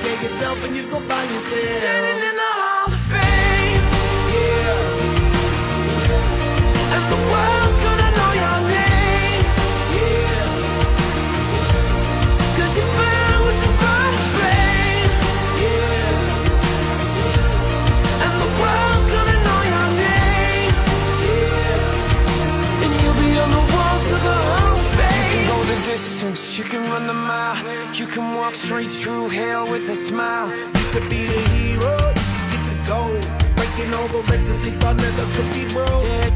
dedicate yourself and you gon' find yourself standing in the Hall of Fame. Yeah, And the world's gonna know your name. yeah, 'Cause you burn with the brightest flame. yeah, And the world's gonna know your name. yeah. And you'll be on the walls of the Hall of Fame. Go the distance, you can run the mile. You can walk straight through hell with a smile. You could be the hero, you could get the gold. Breaking all the records they thought never could be broke. Yeah,